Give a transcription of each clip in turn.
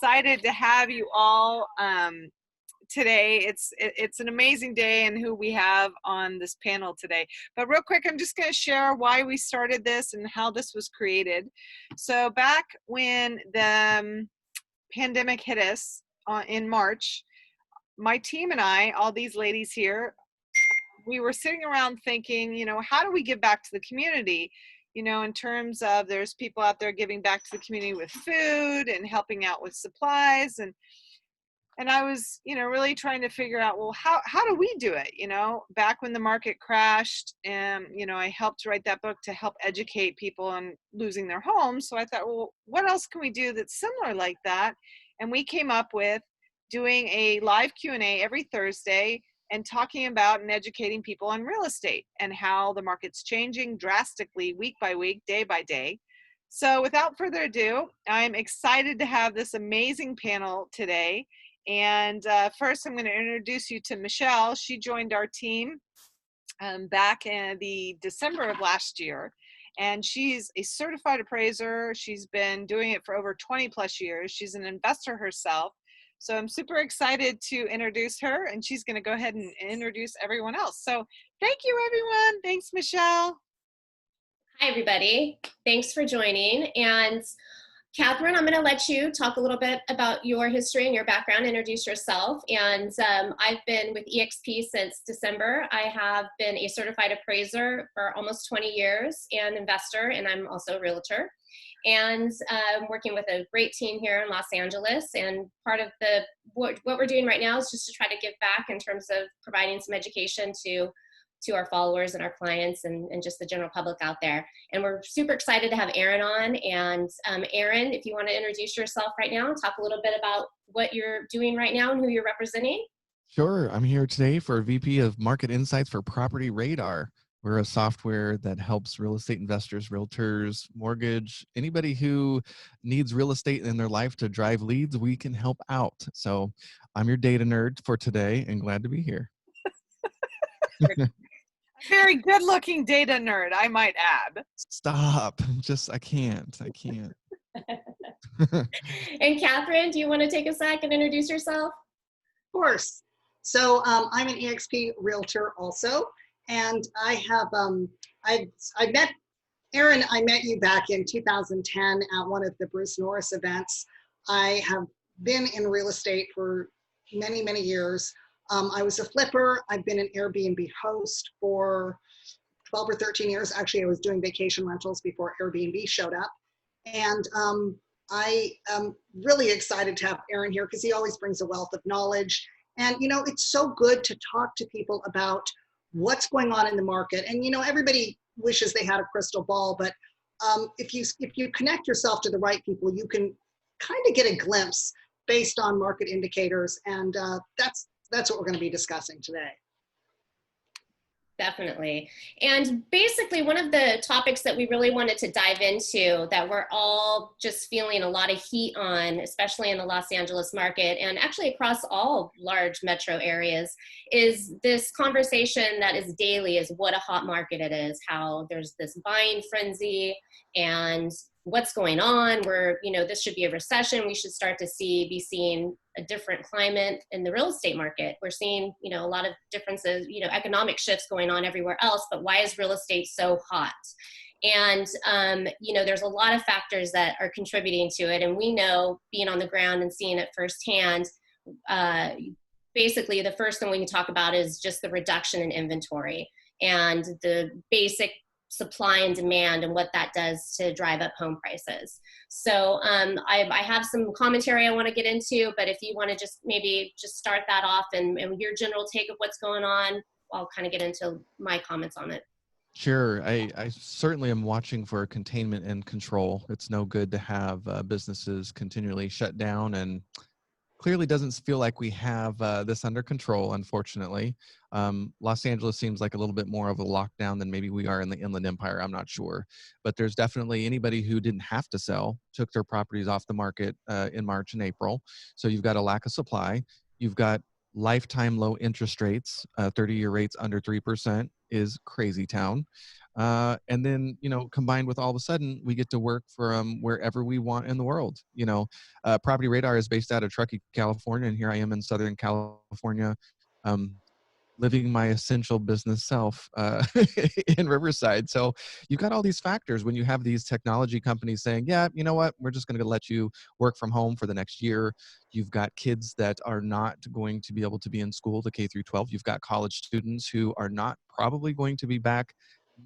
excited to have you all today. It's an amazing day and who we have on this panel today. But real quick, I'm just going to share why we started this and how this was created. So back when the pandemic hit us in March, my team and I, all these ladies here, we were sitting around thinking, how do we give back to the community? In terms of there's people out there giving back to the community with food and helping out with supplies. And I was, really trying to figure out, well, how do we do it? Back when the market crashed and, I helped write that book to help educate people on losing their homes. So I thought, well, what else can we do that's similar like that? And we came up with doing a live Q&A every Thursday and talking about and educating people on real estate and how the market's changing drastically week by week, day by day. So without further ado, I'm excited to have this amazing panel today. And first, I'm going to introduce you to Michelle. She joined our team back in the December of last year. And she's a certified appraiser. She's been doing it for over 20 plus years. She's an investor herself. So I'm super excited to introduce her, and she's going to go ahead and introduce everyone else. So thank you, everyone. Thanks, Michelle. Hi, everybody. Thanks for joining. And Catherine, I'm going to let you talk a little bit about your history and your background, introduce yourself. And I've been with eXp since December. I have been a certified appraiser for almost 20 years and investor, and I'm also a realtor. And I'm working with a great team here in Los Angeles. And part of what we're doing right now is just to try to give back in terms of providing some education to our followers and our clients and just the general public out there. And we're super excited to have Aaron on. And Aaron, if you want to introduce yourself right now, talk a little bit about what you're doing right now and who you're representing. Sure. I'm here today for VP of Market Insights for Property Radar. We're a software that helps real estate investors, realtors, mortgage, anybody who needs real estate in their life to drive leads, we can help out. So I'm your data nerd for today and glad to be here. Very good looking data nerd, I might add. Stop. I can't. And Catherine, do you want to take a sec and introduce yourself? Of course. So I'm an eXp realtor also. And I have, I met Aaron, I met you back in 2010 at one of the Bruce Norris events. I have been in real estate for many, many years. I was a flipper. I've been an Airbnb host for 12 or 13 years. Actually, I was doing vacation rentals before Airbnb showed up. And I am really excited to have Aaron here because he always brings a wealth of knowledge. And, it's so good to talk to people about what's going on in the market. And, everybody wishes they had a crystal ball, but if you connect yourself to the right people, you can kind of get a glimpse based on market indicators. And that's what we're going to be discussing today. Definitely. And basically one of the topics that we really wanted to dive into that we're all just feeling a lot of heat on, especially in the Los Angeles market and actually across all large metro areas, is this conversation that is daily is what a hot market it is, how there's this buying frenzy and what's going on. This should be a recession. We should start to be seeing a different climate in the real estate market. We're seeing, a lot of differences, economic shifts going on everywhere else, but why is real estate so hot? And, there's a lot of factors that are contributing to it. And we know, being on the ground and seeing it firsthand, basically the first thing we can talk about is just the reduction in inventory and the basic supply and demand and what that does to drive up home prices. So I have some commentary I want to get into, but if you want to just maybe start that off and your general take of what's going on, I'll kind of get into my comments on it. Sure. I certainly am watching for containment and control. It's no good to have businesses continually shut down, and clearly doesn't feel like we have this under control, unfortunately. Los Angeles seems like a little bit more of a lockdown than maybe we are in the Inland Empire. I'm not sure. But there's definitely anybody who didn't have to sell, took their properties off the market in March and April. So you've got a lack of supply. You've got lifetime low interest rates, 30-year rates under 3% is crazy town. And then, combined with all of a sudden, we get to work from wherever we want in the world. Property Radar is based out of Truckee, California, and here I am in Southern California, living my essential business self in Riverside. So you've got all these factors when you have these technology companies saying, yeah, you know what, we're just going to let you work from home for the next year. You've got kids that are not going to be able to be in school, the K through 12. You've got college students who are not probably going to be back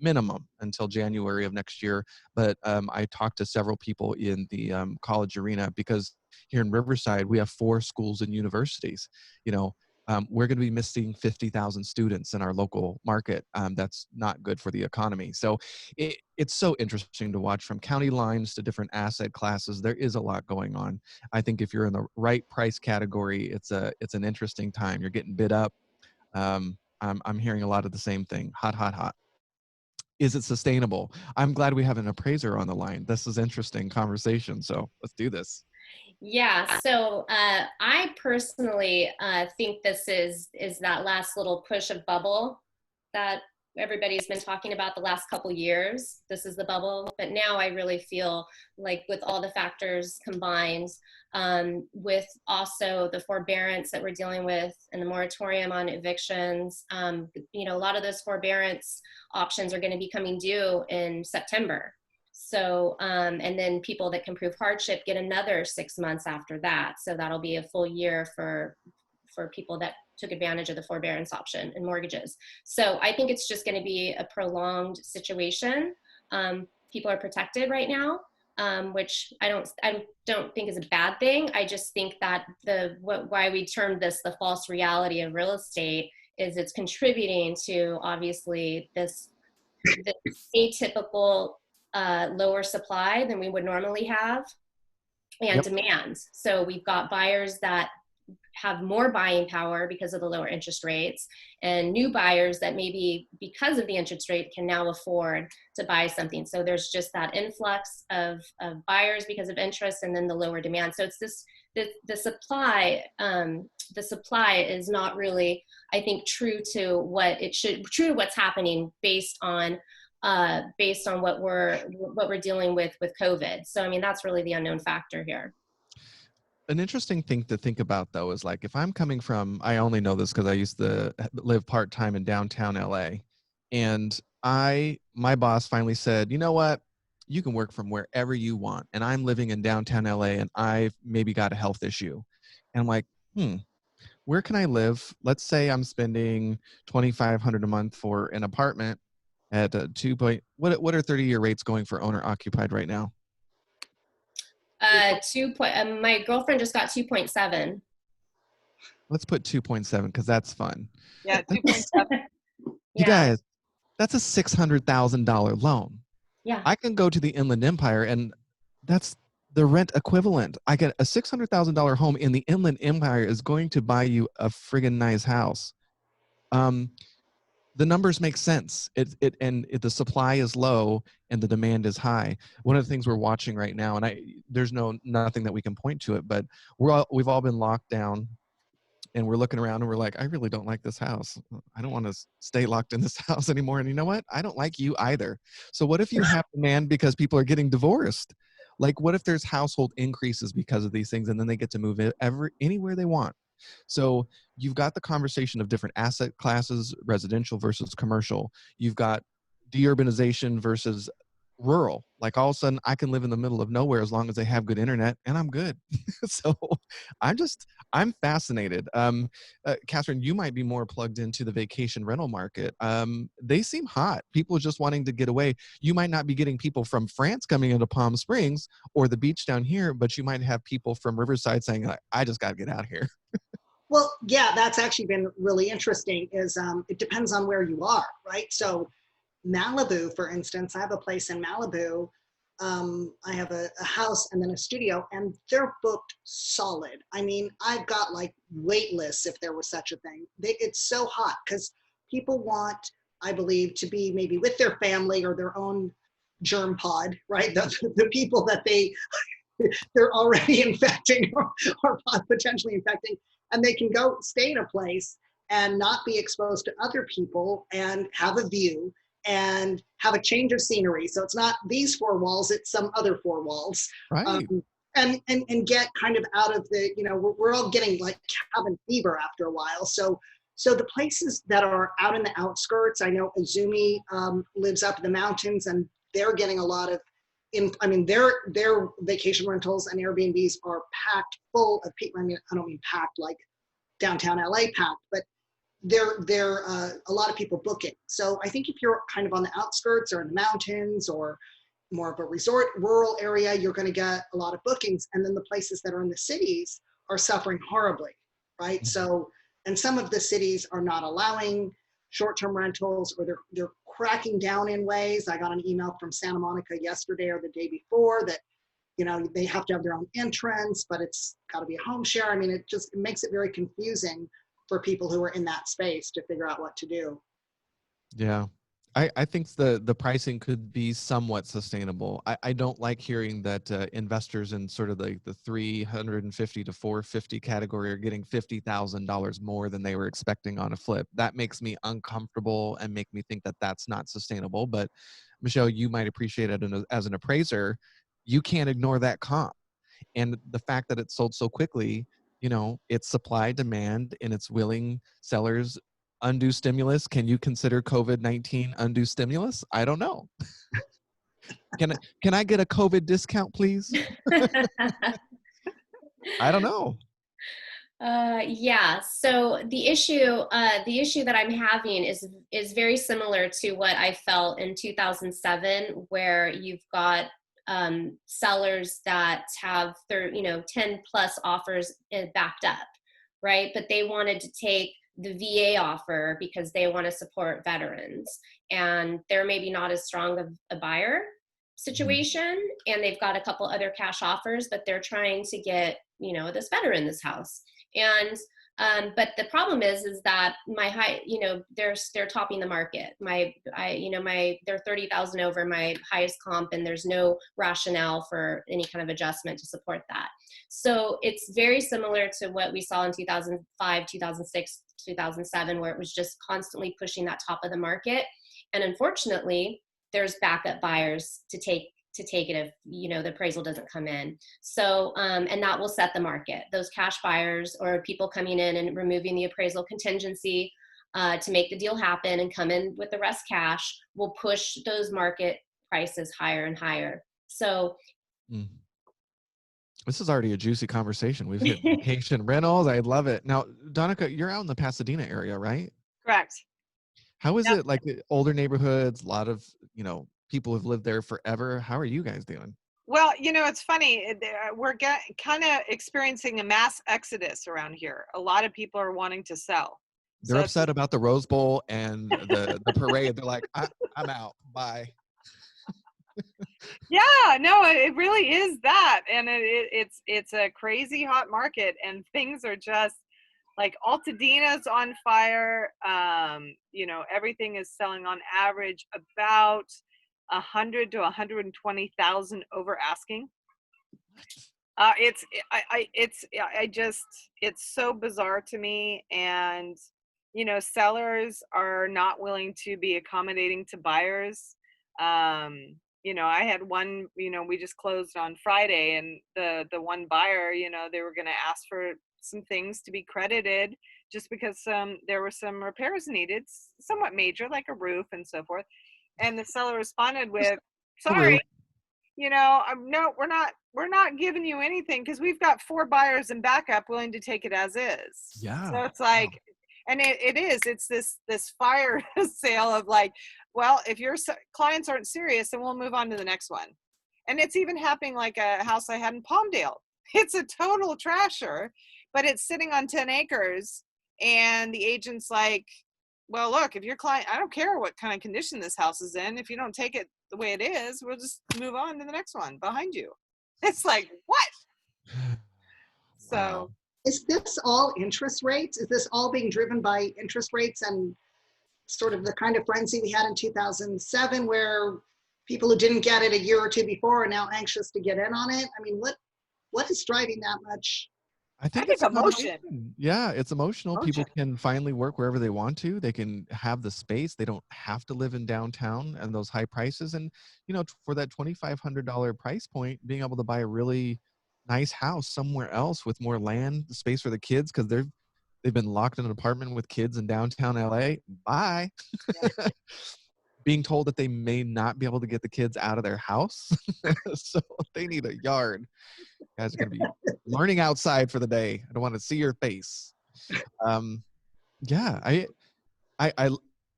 minimum until January of next year. But I talked to several people in the college arena, because here in Riverside, we have 4 schools and universities. We're going to be missing 50,000 students in our local market. That's not good for the economy. So it's so interesting to watch, from county lines to different asset classes. There is a lot going on. I think if you're in the right price category, it's an interesting time. You're getting bid up. I'm hearing a lot of the same thing. Hot, hot, hot. Is it sustainable? I'm glad we have an appraiser on the line. This is interesting conversation. So let's do this. Yeah, so I personally think this is that last little push of bubble that everybody's been talking about the last couple years. This is the bubble, but now I really feel like, with all the factors combined, with also the forbearance that we're dealing with and the moratorium on evictions, a lot of those forbearance options are going to be coming due in September. So, and then people that can prove hardship get another 6 months after that. So that'll be a full year for people that took advantage of the forbearance option and mortgages. So I think it's just going to be a prolonged situation. People are protected right now, which I don't think is a bad thing. I just think that why we termed this the false reality of real estate is it's contributing to, obviously, this atypical lower supply than we would normally have, and Yep. demand. So we've got buyers that have more buying power because of the lower interest rates, and new buyers that maybe because of the interest rate can now afford to buy something. So there's just that influx of buyers because of interest, and then the lower demand. So it's the supply is not really, I think, true to what's happening based on what we're dealing with COVID. So, I mean, that's really the unknown factor here. An interesting thing to think about, though, is like, if I'm coming from, I only know this because I used to live part-time in downtown LA, and my boss finally said, you know what, you can work from wherever you want. And I'm living in downtown LA, and I've maybe got a health issue. And I'm like, where can I live? Let's say I'm spending $2,500 a month for an apartment at what are 30-year rates going for owner occupied right now? My girlfriend just got 2.7. Let's put 2.7 because that's fun. Yeah, 2.7. You guys, that's a $600,000 loan. Yeah. I can go to the Inland Empire, and that's the rent equivalent. I get a $600,000 home in the Inland Empire is going to buy you a friggin' nice house. The numbers make sense. The supply is low and the demand is high. One of the things we're watching right now, and there's nothing that we can point to it, but we've all been locked down, and we're looking around and we're like, I really don't like this house. I don't want to stay locked in this house anymore. And you know what? I don't like you either. So what if you have demand because people are getting divorced? Like, what if there's household increases because of these things, and then they get to move anywhere they want? So you've got the conversation of different asset classes, residential versus commercial. You've got deurbanization versus rural. Like, all of a sudden I can live in the middle of nowhere as long as they have good internet, and I'm good. So I'm fascinated. Catherine, you might be more plugged into the vacation rental market. They seem hot. People just wanting to get away. You might not be getting people from France coming into Palm Springs or the beach down here, but you might have people from Riverside saying, like, I just got to get out of here. Well, yeah, that's actually been really interesting. It depends on where you are, right? So Malibu, for instance, I have a place in Malibu. I have a house and then a studio, and they're booked solid. I mean, I've got like wait lists, if there was such a thing. It's so hot because people want, I believe, to be maybe with their family or their own germ pod, right? The people that they they're already infecting or potentially infecting, and they can go stay in a place and not be exposed to other people and have a view and have a change of scenery. So it's not these four walls, it's some other four walls. Right. And get kind of out of the, we're all getting like cabin fever after a while. So the places that are out in the outskirts, I know Izumi lives up in the mountains, and they're getting a lot of, their vacation rentals and Airbnbs are packed full of people. I mean, I don't mean packed like downtown LA packed, but they're a lot of people booking. So I think if you're kind of on the outskirts or in the mountains or more of a resort rural area, you're going to get a lot of bookings. And then the places that are in the cities are suffering horribly, right? So, and some of the cities are not allowing short-term rentals, or they're cracking down in ways. I got an email from Santa Monica yesterday or the day before that, they have to have their own entrance, but it's got to be a home share. I mean, it makes it very confusing for people who are in that space to figure out what to do. Yeah. I think the pricing could be somewhat sustainable. I don't like hearing that investors in sort of the 350 to 450 category are getting $50,000 more than they were expecting on a flip. That makes me uncomfortable and make me think that that's not sustainable. But Michelle, you might appreciate it as an appraiser. You can't ignore that comp. And the fact that it sold so quickly, it's supply, demand, and it's willing sellers. Undue stimulus. Can you consider COVID-19 undue stimulus? I don't know. Can I get a COVID discount, please? I don't know. Yeah. So the issue that I'm having is very similar to what I felt in 2007, where you've got sellers that have 10 plus offers backed up, right? But they wanted to take the VA offer because they want to support veterans, and they're maybe not as strong of a buyer situation, and they've got a couple other cash offers, but they're trying to get this veteran this house. And but the problem is that my high, they're topping the market. They're 30,000 over my highest comp, and there's no rationale for any kind of adjustment to support that. So it's very similar to what we saw in 2005, 2006, 2007, where it was just constantly pushing that top of the market. And unfortunately, there's backup buyers to take it if the appraisal doesn't come in. So and that will set the market. Those cash buyers or people coming in and removing the appraisal contingency to make the deal happen and come in with the rest cash will push those market prices higher and higher. So this is already a juicy conversation. We've hit vacation rentals. I love it. Now, Donica, you're out in the Pasadena area, right? Correct. How is it like older neighborhoods, a lot of, people who've lived there forever? How are you guys doing? Well, it's funny. We're kind of experiencing a mass exodus around here. A lot of people are wanting to sell. They're upset about the Rose Bowl and the parade. They're like, I'm out. Bye. Yeah, no, it really is that. And it's a crazy hot market, and things are just like Altadena's on fire. Everything is selling on average about 100 to 120,000 over asking. It's so bizarre to me. And, sellers are not willing to be accommodating to buyers. I had one, we just closed on Friday, and the one buyer, they were going to ask for some things to be credited just because there were some repairs needed, somewhat major, like a roof and so forth. And the seller responded with, sorry, no, we're not giving you anything because we've got 4 buyers in backup willing to take it as is. Yeah. So it's like, and it's this fire sale of like, well, if your clients aren't serious, then we'll move on to the next one. And it's even happening like a house I had in Palmdale. It's a total trasher, but it's sitting on 10 acres. And the agent's like, well, look, if your client, I don't care what kind of condition this house is in. If you don't take it the way it is, we'll just move on to the next one behind you. It's like, what? Wow. So is this all interest rates? Is this all being driven by interest rates and sort of the kind of frenzy we had in 2007 where people who didn't get it a year or two before are now anxious to get in on it? I mean, What is driving that much? I I think think it's a emotion. combination. Yeah, it's emotional. People Emotion. can finally work wherever they want to. They can have the space. They don't have to live in downtown and those high prices. And, for that $2,500 price point, being able to buy a really nice house somewhere else with more land, space for the kids, because they've been locked in an apartment with kids in downtown LA. Bye. Being told that they may not be able to get the kids out of their house. So they need a yard. Guys are going to be learning outside for the day. I don't want to see your face. Um, yeah, I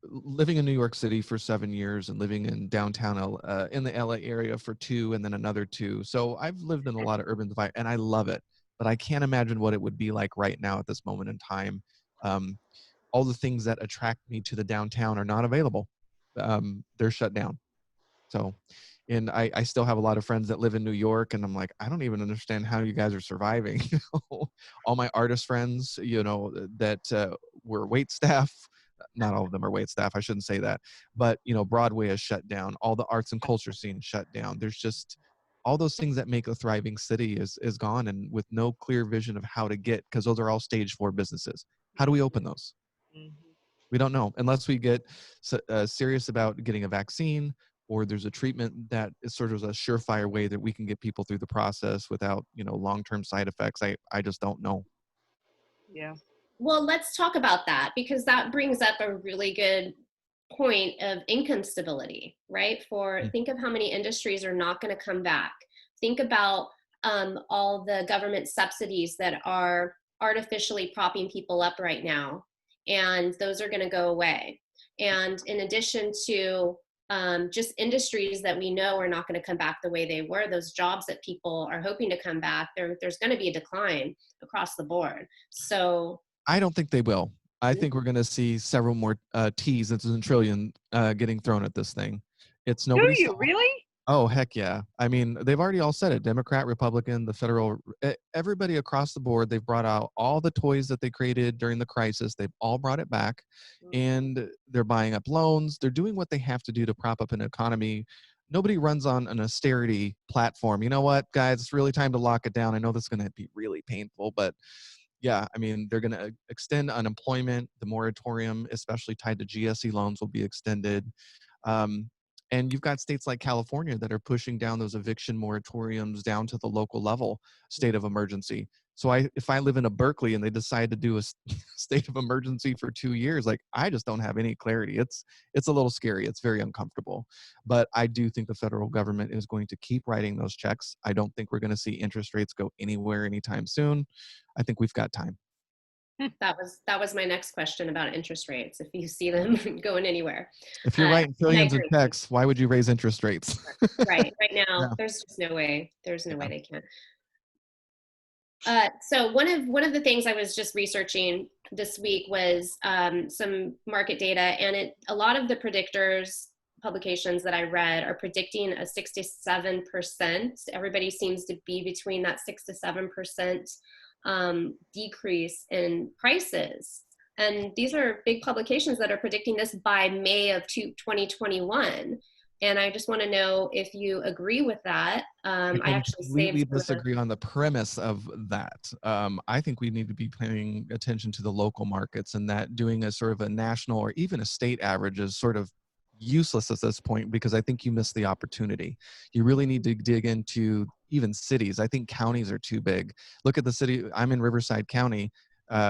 living in New York City for 7 years and living in downtown in the LA area for 2 and then another 2. So I've lived in a lot of urban environment and I love it, but I can't imagine what it would be like right now at this moment in time. All the things that attract me to the downtown are not available. They're shut down. So, and I still have a lot of friends that live in New York, and I'm like, I don't even understand how you guys are surviving. All my artist friends, that were wait staff, not all of them are wait staff. I shouldn't say that, but Broadway is shut down. All the arts and culture scene shut down. There's just all those things that make a thriving city is gone, and with no clear vision of how to get, because those are all stage 4 businesses. How do we open those? Mhm. We don't know unless we get serious about getting a vaccine, or there's a treatment that is sort of a surefire way that we can get people through the process without, long-term side effects. I just don't know. Yeah. Well, let's talk about that, because that brings up a really good point of income stability, right? Think of how many industries are not going to come back. Think about all the government subsidies that are artificially propping people up right now, and those are going to go away. And in addition to just industries that we know are not going to come back the way they were, those jobs that people are hoping to come back, there's going to be a decline across the board. So I don't think they will. I think we're going to see several more T's into the trillion getting thrown at this thing. It's Do nobody's you fault. really? Oh, heck yeah. I mean, they've already all said it. Democrat, Republican, the federal, everybody across the board, they've brought out all the toys that they created during the crisis. They've all brought it back, and they're buying up loans. They're doing what they have to do to prop up an economy. Nobody runs on an austerity platform. You know what, guys? It's really time to lock it down. I know this is going to be really painful, but yeah, I mean, they're going to extend unemployment. The moratorium, especially tied to GSE loans, will be extended. Um, and you've got states like California that are pushing down those eviction moratoriums down to the local level state of emergency. So if I live in a Berkeley and they decide to do a state of emergency for 2 years, like, I just don't have any clarity. It's a little scary. It's very uncomfortable. But I do think the federal government is going to keep writing those checks. I don't think we're going to see interest rates go anywhere anytime soon. I think we've got time. that was my next question about interest rates, if you see them going anywhere. If you're writing trillions in checks, why would you raise interest rates? Right now, Yeah. there's just no way. There's no way they can. So one of the things I was just researching this week was some market data, and a lot of the predictors publications that I read are predicting a 6 to 7%. Everybody seems to be between that 6 to 7% decrease in prices. And these are big publications that are predicting this by May of 2021. And I just want to know if you agree with that. I actually completely disagree on the premise of that. I think we need to be paying attention to the local markets, and that doing a sort of a national or even a state average is sort of useless at this point, because I think you miss the opportunity. You really need to dig into even cities. I think counties are too big. Look at the city. I'm in Riverside County.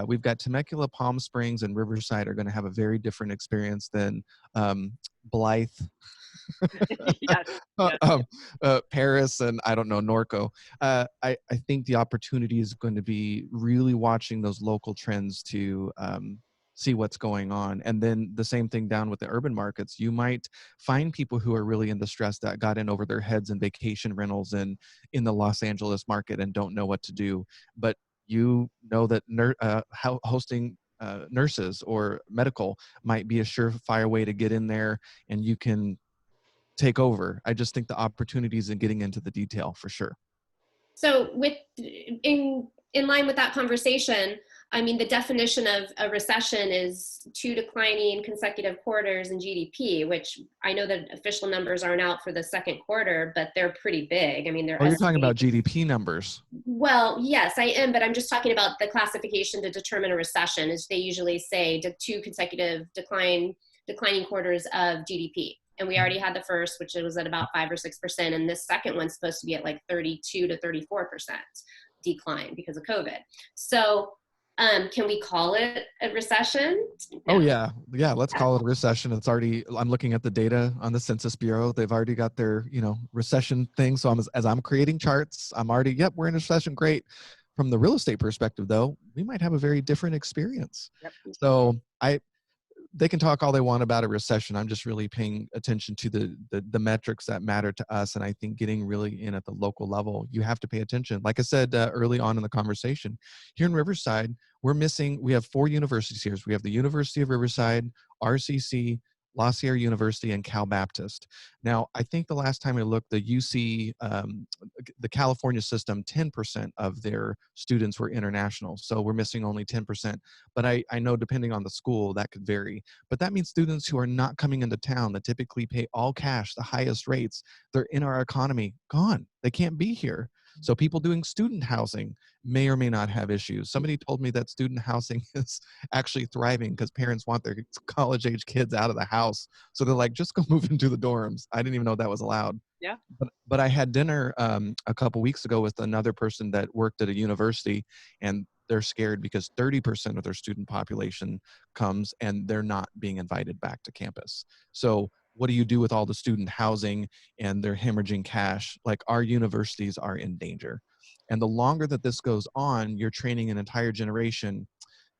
We've got Temecula, Palm Springs, and Riverside are going to have a very different experience than Blythe, Yes. Paris, and I don't know, Norco. I think the opportunity is going to be really watching those local trends to see what's going on. And then the same thing down with the urban markets. You might find people who are really in distress that got in over their heads in vacation rentals and in the Los Angeles market and don't know what to do. But you know that hosting nurses or medical might be a surefire way to get in there, and you can take over. I just think the opportunities in getting into the detail for sure. So in line with that conversation, I mean, the definition of a recession is 2 declining consecutive quarters in GDP, which I know that official numbers aren't out for the second quarter, but they're pretty big. I mean, they're Oh, you're talking estimating. about GDP numbers. Well, yes, I am, but I'm just talking about the classification to determine a recession, is they usually say 2 consecutive declining quarters of GDP. And we already had the first, which was at about 5 or 6%, and this second one's supposed to be at like 32 to 34% decline because of COVID. So can we call it a recession? Oh No. yeah. Yeah. Let's call it a recession. It's already, I'm looking at the data on the Census Bureau. They've already got their, recession thing. So as I'm creating charts, I'm already, yep, we're in a recession. Great. From the real estate perspective though, we might have a very different experience. Yep. So they can talk all they want about a recession. I'm just really paying attention to the metrics that matter to us. And I think getting really in at the local level, you have to pay attention. Like I said early on in the conversation, here in Riverside, we have 4 universities here. So we have the University of Riverside, RCC, La Sierra University, and Cal Baptist. Now, I think the last time I looked, the UC, the California system, 10% of their students were international. So we're missing only 10%. But I know depending on the school, that could vary. But that means students who are not coming into town that typically pay all cash, the highest rates, they're in our economy, gone. They can't be here. So people doing student housing may or may not have issues. Somebody told me that student housing is actually thriving because parents want their college-age kids out of the house. So they're like, just go move into the dorms. I didn't even know that was allowed. Yeah. But I had dinner a couple weeks ago with another person that worked at a university, and they're scared because 30% of their student population comes and they're not being invited back to campus. So what do you do with all the student housing and they're hemorrhaging cash? Like, our universities are in danger. And the longer that this goes on, you're training an entire generation.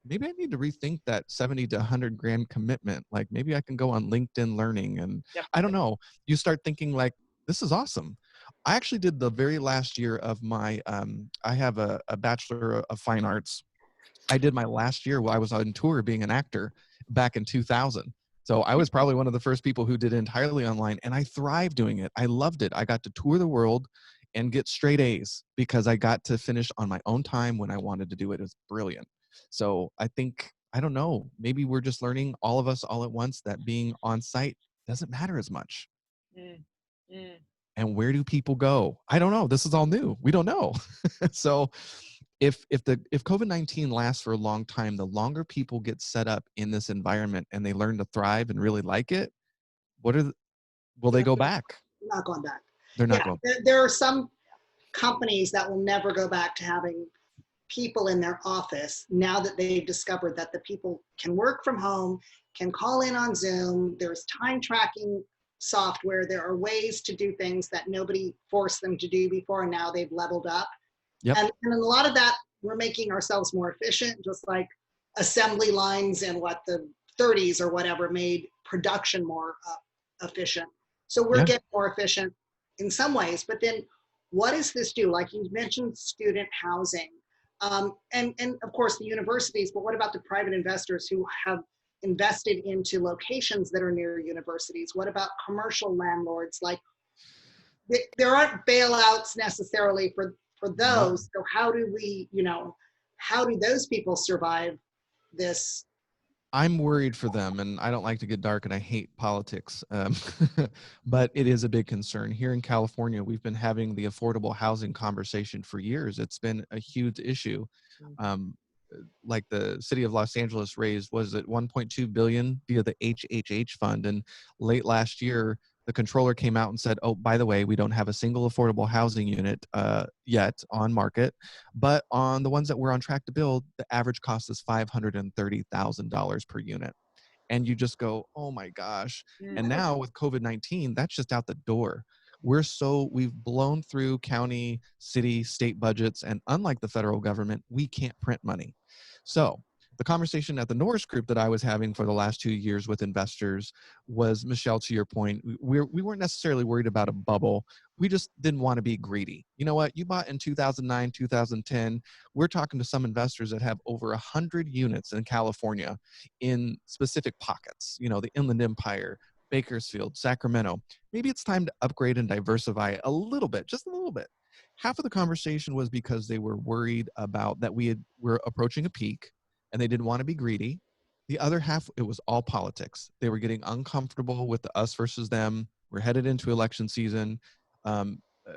Maybe I need to rethink that 70 to 100 grand commitment. Like, maybe I can go on LinkedIn Learning, and Yep. I don't know. You start thinking like, this is awesome. I actually did the very last year of my, I have a Bachelor of Fine Arts. I did my last year while I was on tour being an actor back in 2000. So I was probably one of the first people who did it entirely online, and I thrived doing it. I loved it. I got to tour the world and get straight A's because I got to finish on my own time when I wanted to do it. It was brilliant. So I think, I don't know, maybe we're just learning, all of us all at once, that being on site doesn't matter as much. Mm. Mm. And where do people go? I don't know. This is all new. We don't know. So if COVID-19 lasts for a long time, the longer people get set up in this environment and they learn to thrive and really like it, will they go back? Not going back. They're not Yeah, going. there are some companies that will never go back to having people in their office now that they've discovered that the people can work from home, can call in on Zoom. There's time tracking software. There are ways to do things that nobody forced them to do before, and now they've leveled up. Yep. And in a lot of that, we're making ourselves more efficient, just like assembly lines in the 30s or whatever made production more efficient. So we're getting more efficient in some ways, but then what does this do? Like you mentioned, student housing, and of course the universities, but what about the private investors who have invested into locations that are near universities? What about commercial landlords? Like there aren't bailouts necessarily for those. So how do we, how do those people survive this? I'm worried for them, and I don't like to get dark, and I hate politics, but it is a big concern. Here in California, we've been having the affordable housing conversation for years. It's been a huge issue. Like the city of Los Angeles raised, was it 1.2 billion via the HHH fund, and late last year, the controller came out and said, oh, by the way, we don't have a single affordable housing unit yet on market, but on the ones that we're on track to build, the average cost is $530,000 per unit. And you just go, oh my gosh. And now with COVID-19, that's just out the door. We've blown through county, city, state budgets, and unlike the federal government, we can't print money. So the conversation at the Norris Group that I was having for the last 2 years with investors was, Michelle, to your point, we weren't necessarily worried about a bubble. We just didn't want to be greedy. You know what? You bought in 2009, 2010. We're talking to some investors that have over 100 units in California in specific pockets, the Inland Empire, Bakersfield, Sacramento. Maybe it's time to upgrade and diversify a little bit, just a little bit. Half of the conversation was because they were worried about that we're approaching a peak. and they didn't want to be greedy. The other half, it was all politics. They were getting uncomfortable with the us versus them. We're headed into election season. Um, uh,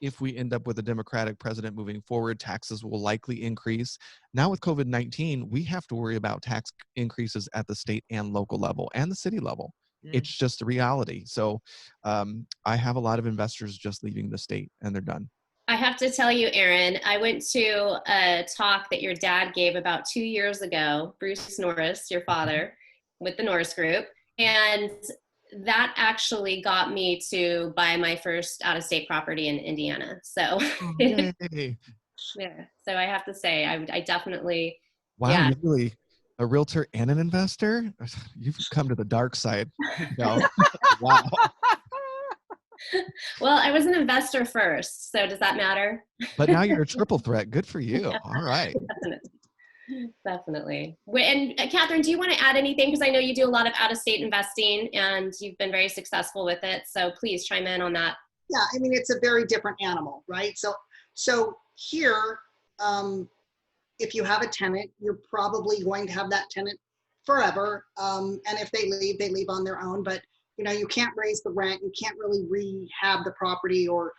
if we end up with a Democratic president moving forward, taxes will likely increase. Now with COVID-19, we have to worry about tax increases at the state and local level and the city level. It's just a reality. So I have a lot of investors just leaving the state and they're done. I have to tell you, Aaron, I went to a talk that your dad gave about 2 years ago, Bruce Norris, your father, with the Norris Group. And that actually got me to buy my first out-of-state property in Indiana. So, Yay. yeah. So I have to say, I definitely, Wow, yeah. you're really a realtor and an investor? You've come to the dark side. No. Wow. Well, I was an investor first, so does that matter? But now you're a triple threat. Good for you. All right. Definitely. And Catherine, do you want to add anything? Because I know you do a lot of out-of-state investing and you've been very successful with it. So please chime in on that. Yeah, I mean, it's a very different animal, right? So here, if you have a tenant, you're probably going to have that tenant forever. And if they leave on their own. But you know, you can't raise the rent. You can't really rehab the property or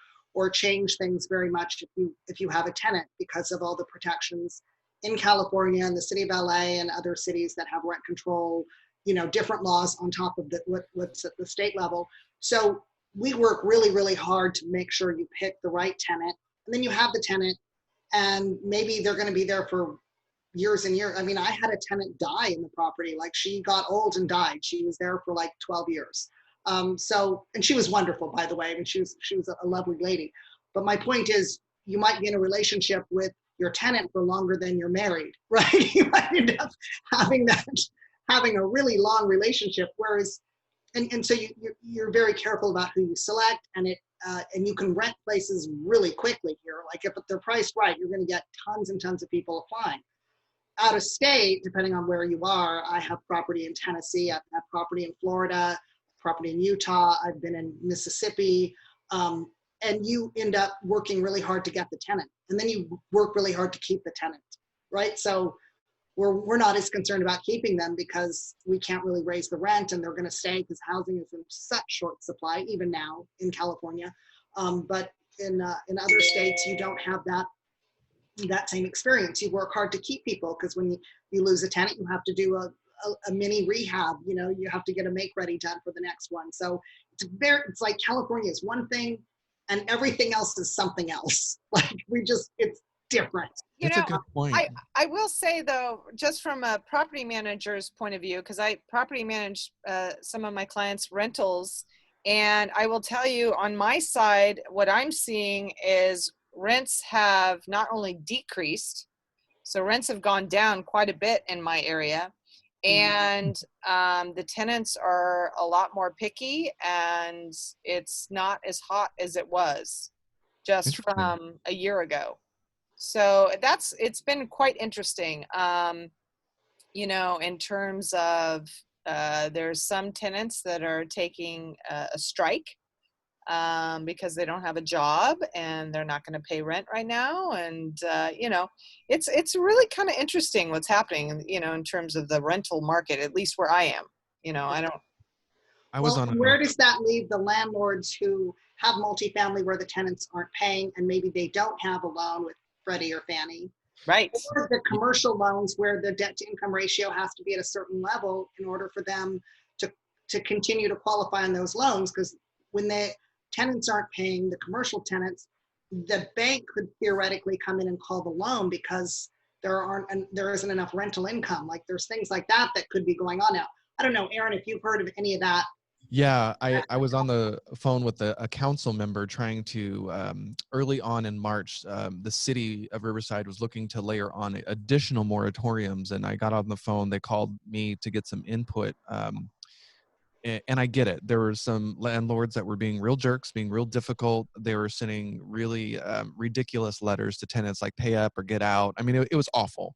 change things very much if you have a tenant because of all the protections in California and the city of LA and other cities that have rent control. You know, different laws on top of what's at the state level. So we work really, really hard to make sure you pick the right tenant, and then you have the tenant, and maybe they're going to be there for years and years. I mean, I had a tenant die in the property. Like, she got old and died. She was there for like 12 years. And she was wonderful, by the way. I mean, she was a lovely lady. But my point is, you might be in a relationship with your tenant for longer than you're married, right? You might end up having a really long relationship. Whereas, and so you're very careful about who you select, and you can rent places really quickly here. Like, if they're priced right, you're going to get tons and tons of people applying. Out of state, depending on where you are, I have property in Tennessee, I've had property in Florida, property in Utah, I've been in Mississippi, and you end up working really hard to get the tenant, and then you work really hard to keep the tenant, right? So we're not as concerned about keeping them because we can't really raise the rent, and they're going to stay because housing is in such short supply, even now in California. But in other states, you don't have that same experience. You work hard to keep people because when you lose a tenant, you have to do a mini rehab. You know, you have to get a make ready done for the next one. So it's like California is one thing and everything else is something else. Like, it's different. You That's know, a good point. I will say though, just from a property manager's point of view, because I property manage some of my clients' rentals, and I will tell you on my side, what I'm seeing is rents have not only decreased, so rents have gone down quite a bit in my area, and the tenants are a lot more picky, and it's not as hot as it was just from a year ago. So it's been quite interesting, you know, in terms of there's some tenants that are taking a strike because they don't have a job and they're not going to pay rent right now. And, you know, it's really kind of interesting what's happening, you know, in terms of the rental market, at least where I am. You know, where does that leave the landlords who have multifamily where the tenants aren't paying and maybe they don't have a loan with Freddie or Fannie? Right. Or the commercial loans where the debt to income ratio has to be at a certain level in order for them to continue to qualify on those loans. Because when the tenants aren't paying, the commercial tenants, the bank could theoretically come in and call the loan because there isn't enough rental income. Like, there's things like that could be going on now. I don't know, Aaron, if you've heard of any of that. Yeah, I was on the phone with a council member trying to, early on in March, the city of Riverside was looking to layer on additional moratoriums, and I got on the phone. They called me to get some input, and I get it. There were some landlords that were being real jerks, being real difficult. They were sending really ridiculous letters to tenants like "pay up" or "get out." I mean, it was awful.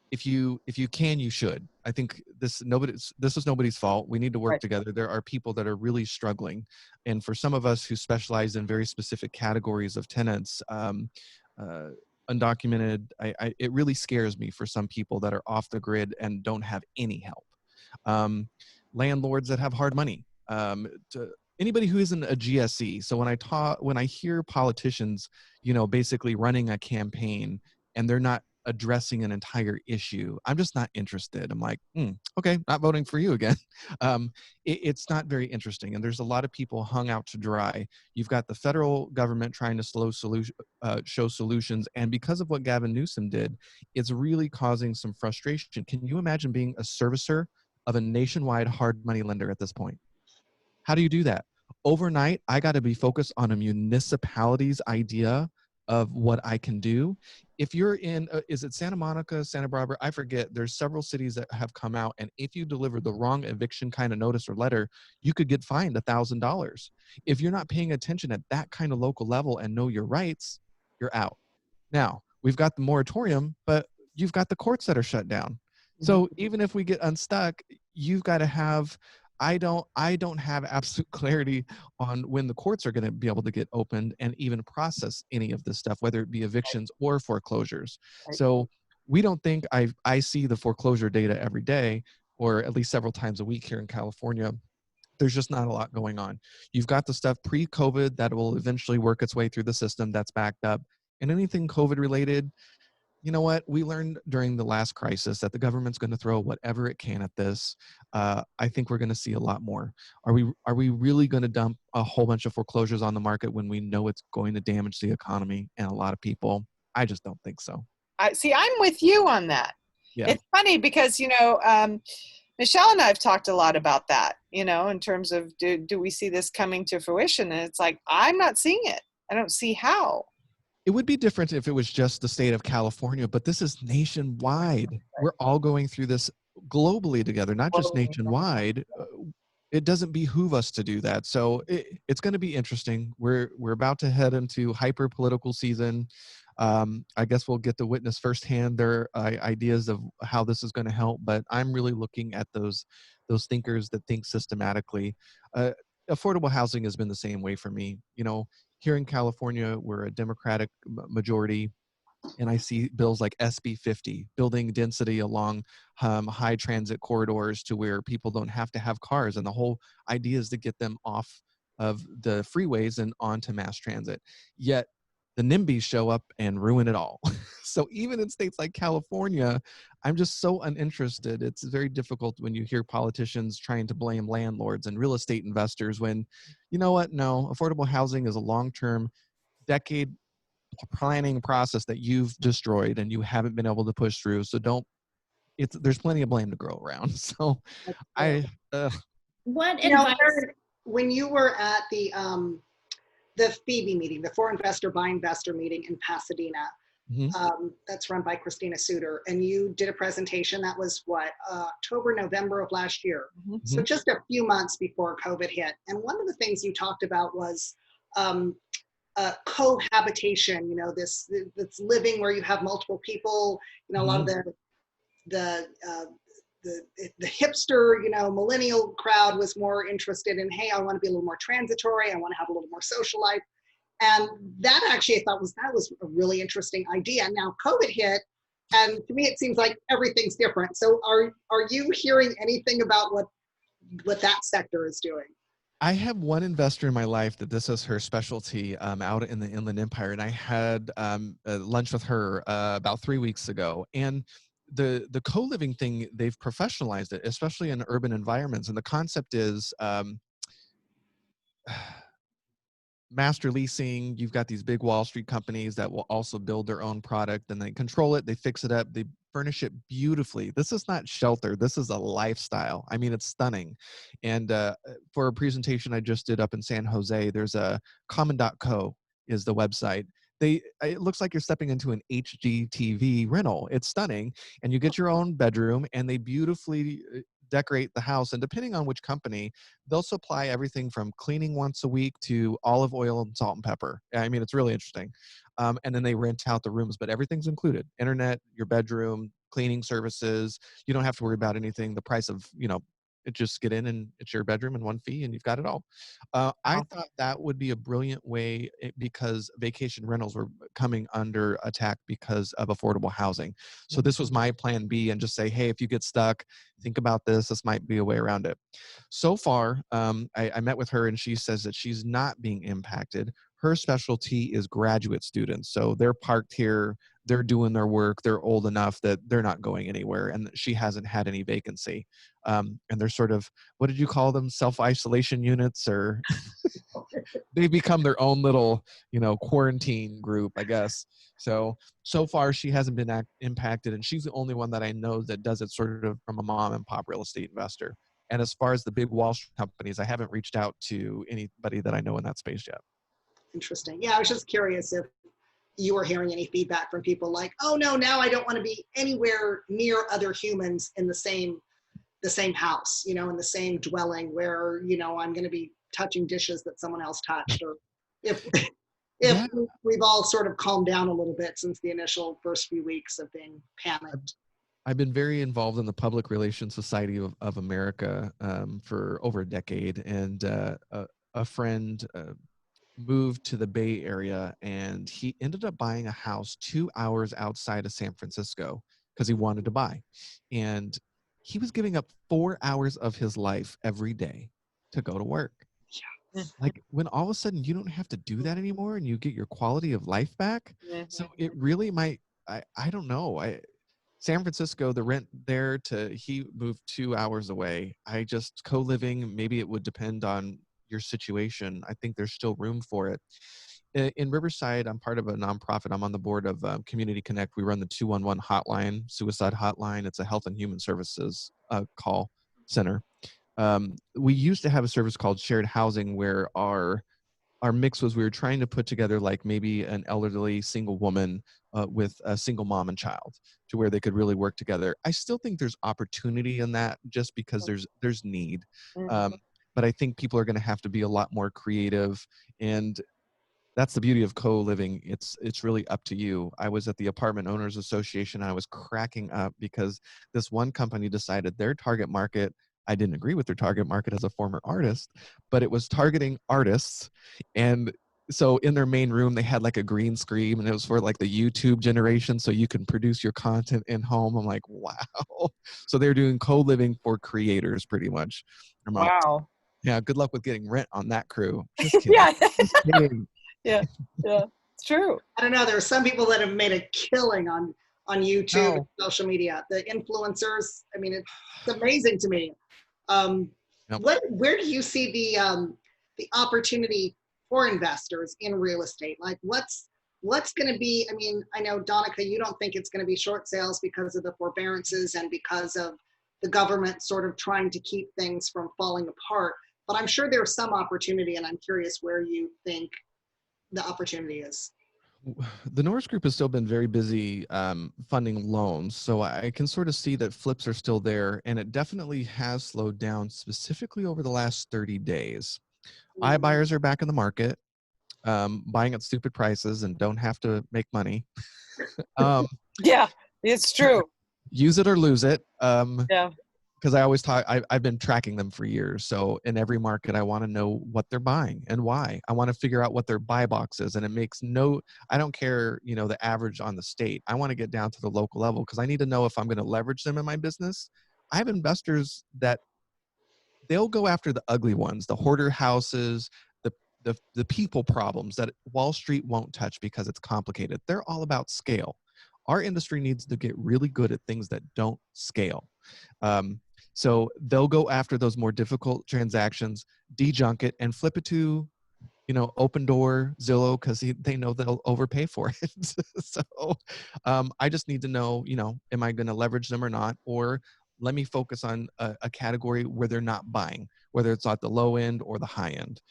If you can, you should. I think this is nobody's fault. We need to work together. There are people that are really struggling, and for some of us who specialize in very specific categories of tenants, undocumented. It really scares me for some people that are off the grid and don't have any help. Landlords that have hard money. To anybody who isn't a GSE. So when I hear politicians, basically running a campaign and they're not addressing an entire issue, I'm just not interested. I'm like, okay, not voting for you again. It's not very interesting. And there's a lot of people hung out to dry. You've got the federal government trying to show solutions. And because of what Gavin Newsom did, it's really causing some frustration. Can you imagine being a servicer of a nationwide hard money lender at this point? How do you do that? Overnight, I got to be focused on a municipality's idea of what I can do. If you're in, is it Santa Monica, Santa Barbara? I forget. There's several cities that have come out, and if you deliver the wrong eviction kind of notice or letter, you could get fined $1,000. If you're not paying attention at that kind of local level and know your rights, you're out. Now, we've got the moratorium, but you've got the courts that are shut down. So even if we get unstuck, you've got to have, I don't have absolute clarity on when the courts are going to be able to get opened and even process any of this stuff, whether it be evictions or foreclosures. So we don't think I see the foreclosure data every day, or at least several times a week here in California. There's just not a lot going on. You've got the stuff pre-COVID that will eventually work its way through the system that's backed up, and anything COVID related. You know what? We learned during the last crisis that the government's going to throw whatever it can at this. I think we're going to see a lot more. Are we really going to dump a whole bunch of foreclosures on the market when we know it's going to damage the economy and a lot of people? I just don't think so. See, I'm with you on that. Yeah. It's funny because, Michelle and I have talked a lot about that, in terms of do we see this coming to fruition? And it's like, I'm not seeing it. I don't see how. It would be different if it was just the state of California, but this is nationwide. We're all going through this globally together, not just nationwide. It doesn't behoove us to do that. So it's going to be interesting. We're about to head into hyper political season. I guess we'll get to witness firsthand their ideas of how this is going to help. But I'm really looking at those thinkers that think systematically. Affordable housing has been the same way for me. Here in California, we're a Democratic majority, and I see bills like SB 50, building density along high transit corridors to where people don't have to have cars. And the whole idea is to get them off of the freeways and onto mass transit. Yet the NIMBYs show up and ruin it all. So even in states like California, I'm just so uninterested. It's very difficult when you hear politicians trying to blame landlords and real estate investors when, you know what? No, affordable housing is a long-term, decade planning process that you've destroyed and you haven't been able to push through. So there's plenty of blame to go around. So what advice? Aaron, when you were at the Phoebe meeting, the For Investor by Investor meeting in Pasadena, that's run by Christina Suter, and you did a presentation that was October, November of last year. So just a few months before COVID hit. And one of the things you talked about was cohabitation, this living where you have multiple people, a lot of the hipster, millennial crowd was more interested in, hey, I want to be a little more transitory. I want to have a little more social life. And that actually I thought that was a really interesting idea. Now COVID hit, and to me, it seems like everything's different. So are you hearing anything about what that sector is doing? I have one investor in my life that this is her specialty out in the Inland Empire. And I had lunch with her about 3 weeks ago. And the co-living thing, they've professionalized it, especially in urban environments. And the concept is master leasing. You've got these big Wall Street companies that will also build their own product, and they control it. They fix it up. They furnish it beautifully. This is not shelter. This is a lifestyle. I mean, it's stunning. And for a presentation I just did up in San Jose, there's a common.co is the website. It looks like you're stepping into an HGTV rental. It's stunning. And you get your own bedroom, and they beautifully decorate the house. And depending on which company, they'll supply everything from cleaning once a week to olive oil and salt and pepper. I mean, it's really interesting. And then they rent out the rooms, but everything's included: internet, your bedroom, cleaning services. You don't have to worry about anything. The price of, just get in and it's your bedroom and one fee and you've got it all. I Wow. thought that would be a brilliant way because vacation rentals were coming under attack because of affordable housing. So this was my plan B, and just say, hey, if you get stuck, think about this. This might be a way around it. So far, I met with her and she says that she's not being impacted. Her specialty is graduate students. So they're parked here, they're doing their work, they're old enough that they're not going anywhere, and she hasn't had any vacancy. And they're sort of, what did you call them? Self-isolation units, or they become their own little, quarantine group, I guess. So far she hasn't been impacted, and she's the only one that I know that does it sort of from a mom and pop real estate investor. And as far as the big Wall Street companies, I haven't reached out to anybody that I know in that space yet. Interesting. Yeah, I was just curious if you were hearing any feedback from people like, oh no, now I don't want to be anywhere near other humans in the same house, in the same dwelling where, I'm going to be touching dishes that someone else touched, or if Yeah. we've all sort of calmed down a little bit since the initial first few weeks of being panicked. I've been very involved in the Public Relations Society of America for over a decade, and a friend moved to the Bay Area, and he ended up buying a house 2 hours outside of San Francisco because he wanted to buy. And he was giving up 4 hours of his life every day to go to work. Yeah. Like, when all of a sudden you don't have to do that anymore and you get your quality of life back. So it really might, I don't know. San Francisco, the rent there he moved 2 hours away. Co-living, maybe it would depend on your situation. I think there's still room for it. In Riverside, I'm part of a nonprofit. I'm on the board of Community Connect. We run the 211 hotline, suicide hotline. It's a health and human services call center. We used to have a service called shared housing, where our mix was, we were trying to put together like maybe an elderly single woman with a single mom and child, to where they could really work together. I still think there's opportunity in that, just because there's need. But I think people are going to have to be a lot more creative, and that's the beauty of co-living. It's really up to you. I was at the Apartment Owners Association, and I was cracking up because this one company decided their target market, I didn't agree with their target market as a former artist, but it was targeting artists. And so in their main room, they had like a green screen, and it was for like the YouTube generation, so you can produce your content in home. I'm like, wow. So they're doing co-living for creators pretty much. I'm like, Wow. yeah, good luck with getting rent on that crew. Just kidding. Yeah. Just kidding. Yeah. It's true. I don't know. There are some people that have made a killing on YouTube and Oh. social media. The influencers. I mean, it's amazing to me. Yep. Where do you see the opportunity for investors in real estate? Like, what's going to be? I mean, I know, Donica, you don't think it's going to be short sales because of the forbearances and because of the government sort of trying to keep things from falling apart. But I'm sure there's some opportunity, and I'm curious where you think the opportunity is. The Norris Group has still been very busy funding loans, so I can sort of see that flips are still there, and it definitely has slowed down, specifically over the last 30 days. iBuyers are back in the market, buying at stupid prices and don't have to make money. Yeah, it's true. Use it or lose it. Yeah. Because I always talk, I've been tracking them for years. So in every market, I want to know what they're buying and why. I want to figure out what their buy box is. And it makes I don't care, the average on the state. I want to get down to the local level, because I need to know if I'm going to leverage them in my business. I have investors that they'll go after the ugly ones, the hoarder houses, the people problems that Wall Street won't touch because it's complicated. They're all about scale. Our industry needs to get really good at things that don't scale. So they'll go after those more difficult transactions, de-junk it, and flip it to, Open Door, Zillow, because they know they'll overpay for it. So I just need to know, am I going to leverage them or not? Or let me focus on a category where they're not buying, whether it's at the low end or the high end.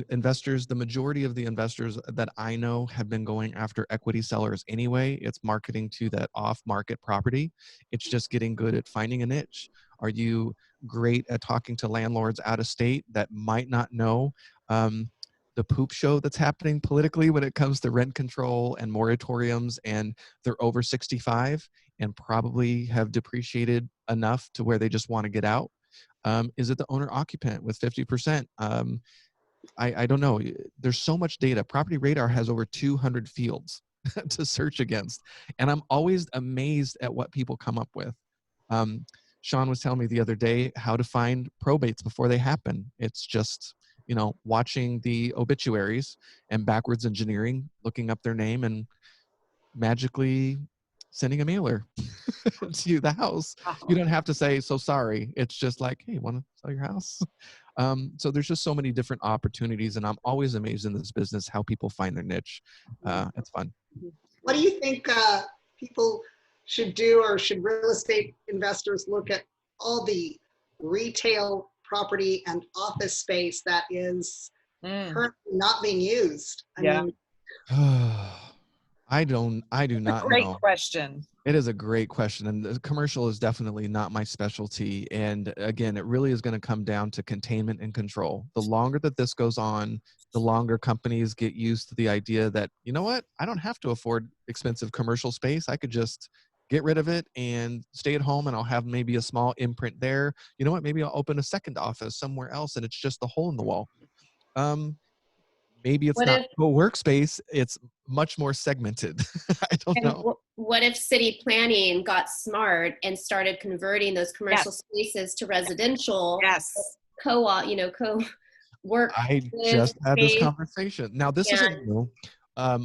Investors, the majority of the investors that I know have been going after equity sellers anyway. It's marketing to that off-market property. It's just getting good at finding a niche. Are you great at talking to landlords out of state that might not know the poop show that's happening politically when it comes to rent control and moratoriums, and they're over 65 and probably have depreciated enough to where they just want to get out? Is it the owner occupant with 50%? I don't know. There's so much data. Property Radar has over 200 fields to search against. And I'm always amazed at what people come up with. Sean was telling me the other day how to find probates before they happen. It's just, watching the obituaries and backwards engineering, looking up their name and magically sending a mailer to the house. You don't have to say, so sorry. It's just like, hey, want to sell your house? So there's just so many different opportunities, and I'm always amazed in this business how people find their niche. It's fun. What do you think people should do, or should real estate investors look at all the retail property and office space that is currently not being used? I mean, I do not Great know. question. It is a great question, and the commercial is definitely not my specialty. And again, it really is going to come down to containment and control. The longer that this goes on, the longer companies get used to the idea that, you know what, I don't have to afford expensive commercial space. I could just get rid of it and stay at home, and I'll have maybe a small imprint there. You know what, maybe I'll open a second office somewhere else, and it's just a hole in the wall. Maybe it's What not if, a workspace. It's much more segmented. I don't and know. what if city planning got smart and started converting those commercial spaces to residential Yes. co-op, co-work I live just had this space? conversation. Now, this isn't new.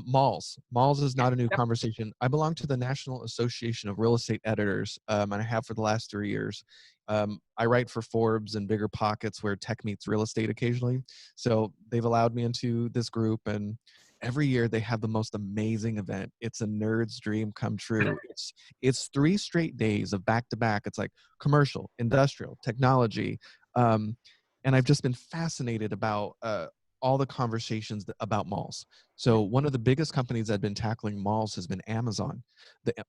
Malls. Malls is not a new Yep. conversation. I belong to the National Association of Real Estate Editors, and I have for the last 3 years. I write for Forbes and Bigger Pockets, where tech meets real estate occasionally. So they've allowed me into this group, and every year they have the most amazing event. It's a nerd's dream come true. It's 3 straight days of back to back. It's like commercial, industrial, technology. And I've just been fascinated about all the conversations about malls. So one of the biggest companies that have been tackling malls has been Amazon.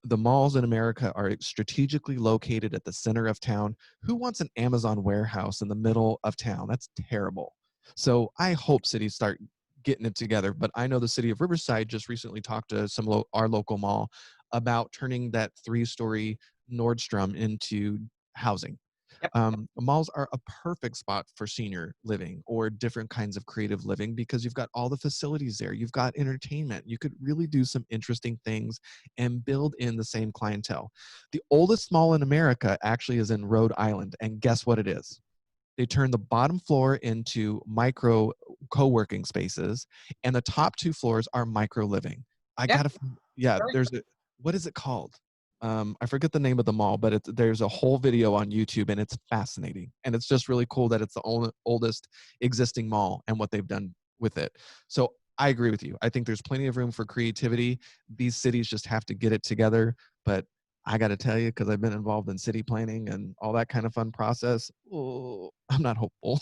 The malls in America are strategically located at the center of town. Who wants an Amazon warehouse in the middle of town? That's terrible. So I hope cities start getting it together. But I know the city of Riverside just recently talked to our local mall about turning that 3-story Nordstrom into housing. Malls are a perfect spot for senior living or different kinds of creative living because you've got all the facilities there. You've got entertainment. You could really do some interesting things and build in the same clientele. The oldest mall in America actually is in Rhode Island. And guess what it is? They turned the bottom floor into micro co-working spaces, and the top 2 floors are micro living. There's what is it called? I forget the name of the mall, but there's a whole video on YouTube, and it's fascinating. And it's just really cool that it's the oldest existing mall and what they've done with it. So I agree with you. I think there's plenty of room for creativity. These cities just have to get it together. But I got to tell you, because I've been involved in city planning and all that kind of fun process, I'm not hopeful.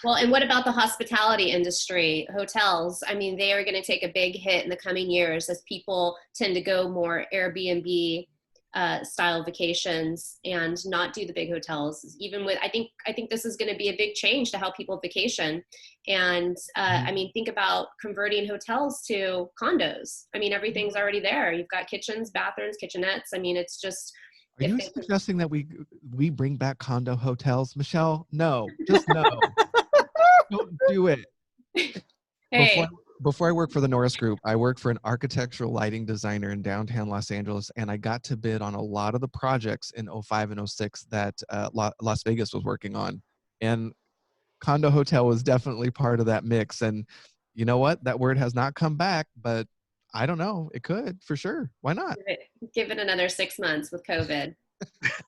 Well, and what about the hospitality industry, hotels? I mean, they are going to take a big hit in the coming years as people tend to go more Airbnb style vacations and not do the big hotels. Even with, I think this is going to be a big change to how people vacation. And I mean, think about converting hotels to condos. I mean, everything's already there. You've got kitchens, bathrooms, kitchenettes. I mean, it's just. Are you suggesting that we bring back condo hotels? Michelle, no, just no. Don't do it. Hey. Before I worked for the Norris Group, I worked for an architectural lighting designer in downtown Los Angeles, and I got to bid on a lot of the projects in 05 and 06 that Las Vegas was working on. And condo hotel was definitely part of that mix. And you know what? That word has not come back, but I don't know. It could, for sure. Why not? Give it another 6 months with COVID.